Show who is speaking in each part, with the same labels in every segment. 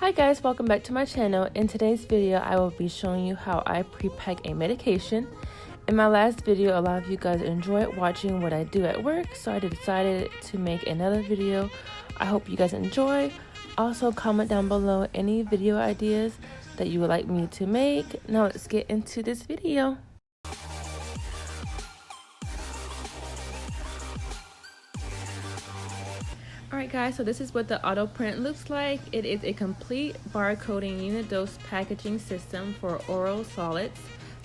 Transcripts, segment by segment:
Speaker 1: Hi guys, welcome back to my channel. In today's video, I will be showing you how I pre-pack a medication. In my last video, a lot of you guys enjoyed watching what I do at work, so I decided to make another video. I hope you guys enjoy. Also, comment down below any video ideas that you would like me to make. Now let's get into this video. Alright guys, so this is what the auto print looks like. It is a complete barcoding unit dose packaging system for oral solids.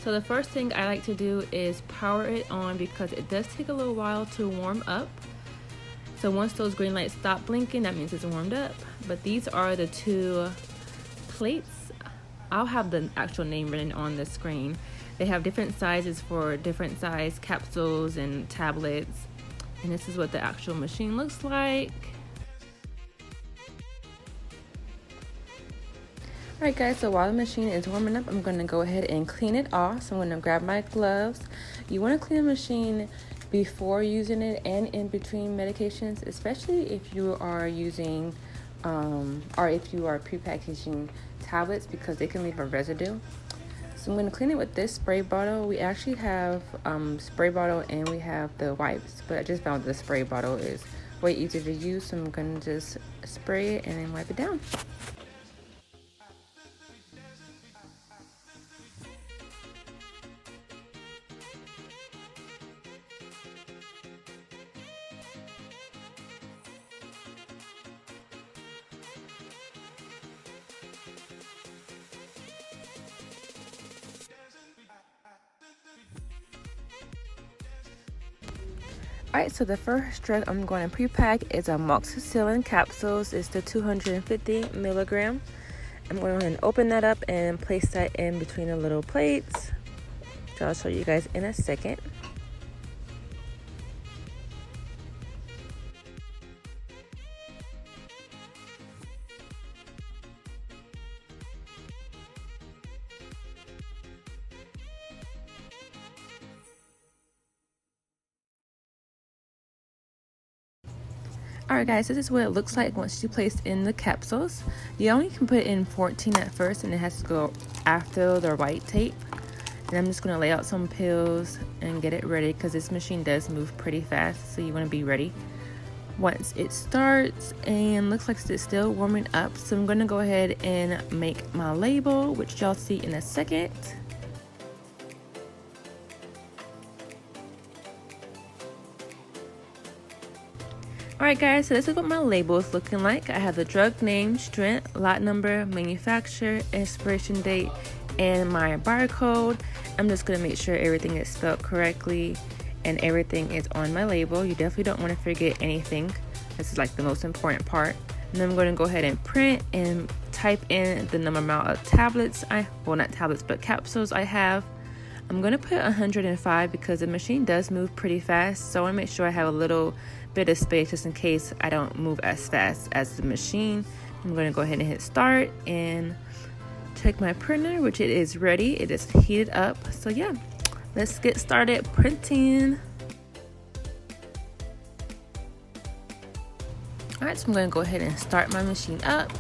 Speaker 1: So the first thing I like to do is power it on because it does take a little while to warm up. So once those green lights stop blinking, that means it's warmed up. But these are the two plates. I'll have the actual name written on the screen. They have different sizes for different size capsules and tablets. And this is what the actual machine looks like. Alright guys, so while the machine is warming up, I'm going to go ahead and clean it off. So I'm going to grab my gloves. You want to clean the machine before using it and in between medications, especially if you are using or if you are pre-packaging tablets, because they can leave a residue. So I'm going to clean it with this spray bottle. We actually have spray bottle and we have the wipes, but I just found the spray bottle is way easier to use, so I'm going to just spray it and then wipe it down. Alright, so the first drug I'm going to pre-pack is Amoxicillin Capsules. It's the 250 milligram. I'm going to open that up and place that in between the little plates. So I'll show you guys in a second. Alright guys, this is what it looks like once you place in the capsules. You only can put in 14 at first, and it has to go after the white tape. And I'm just going to lay out some pills and get it ready because this machine does move pretty fast, so you want to be ready once it starts. And looks like it's still warming up, so I'm going to go ahead and make my label, which y'all see in a second. Alright guys, so this is what my label is looking like. I have the drug name, strength, lot number, manufacturer, expiration date, and my barcode. I'm just going to make sure everything is spelled correctly and everything is on my label. You definitely don't want to forget anything. This is like the most important part. And then I'm going to go ahead and print and type in the number amount of tablets well, not tablets, but capsules I have. I'm going to put 105 because the machine does move pretty fast, so I want to make sure I have a little bit of space just in case I don't move as fast as the machine. I'm going to go ahead and hit start and check my printer, which it is ready. It is heated up. So yeah, let's get started printing. Alright, so I'm going to go ahead and start my machine up.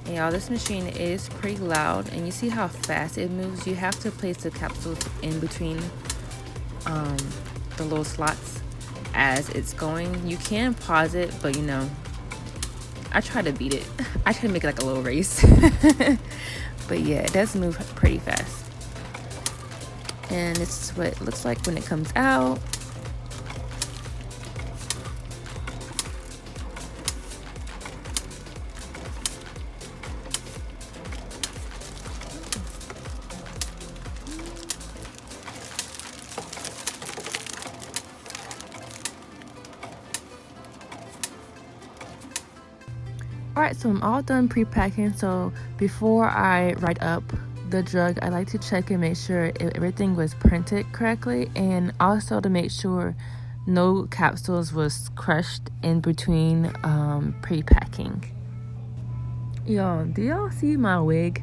Speaker 1: And y'all, this machine is pretty loud, and you see how fast it moves. You have to place the capsules in between the little slots as it's going. You can pause it, but you know, I try to beat it. I try to make it like a little race. But yeah, it does move pretty fast. And this is what it looks like when it comes out. Alright, so I'm all done pre-packing. So before I write up the drug, I like to check and make sure everything was printed correctly, and also to make sure no capsules was crushed in between pre-packing. Yo, do y'all see my wig?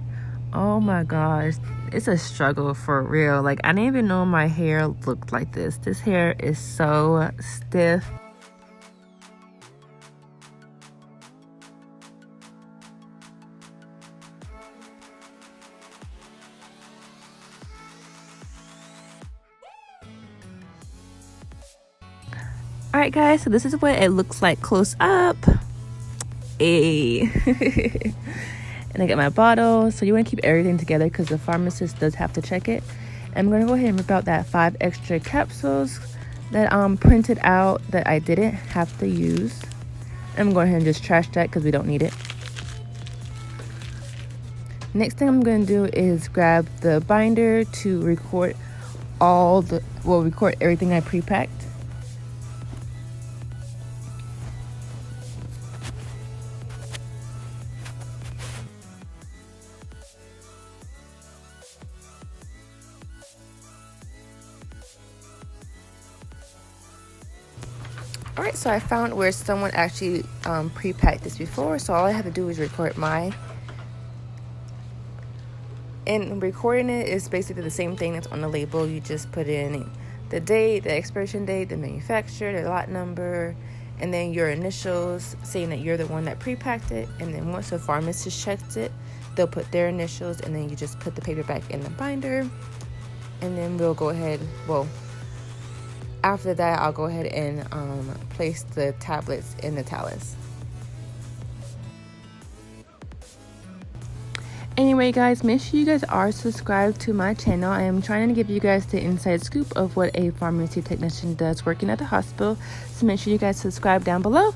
Speaker 1: Oh my gosh, it's a struggle for real. Like, I didn't even know my hair looked like this. This hair is so stiff. Alright guys, so this is what it looks like close up. And I got my bottle. So you want to keep everything together because the pharmacist does have to check it. I'm going to go ahead and rip out that 5 extra capsules that printed out that I didn't have to use. I'm going ahead and just trash that because we don't need it. Next thing I'm going to do is grab the binder to record record everything I pre-packed. Alright, so I found where someone actually pre-packed this before, so all I have to do is record mine. And recording it is basically the same thing that's on the label. You just put in the date, the expiration date, the manufacturer, the lot number, and then your initials saying that you're the one that pre-packed it. And then once the pharmacist checks it, they'll put their initials, and then you just put the paper back in the binder. And then we'll go ahead, after that, I'll go ahead and place the tablets in the talus. Anyway guys, make sure you guys are subscribed to my channel. I am trying to give you guys the inside scoop of what a pharmacy technician does working at the hospital. So make sure you guys subscribe down below.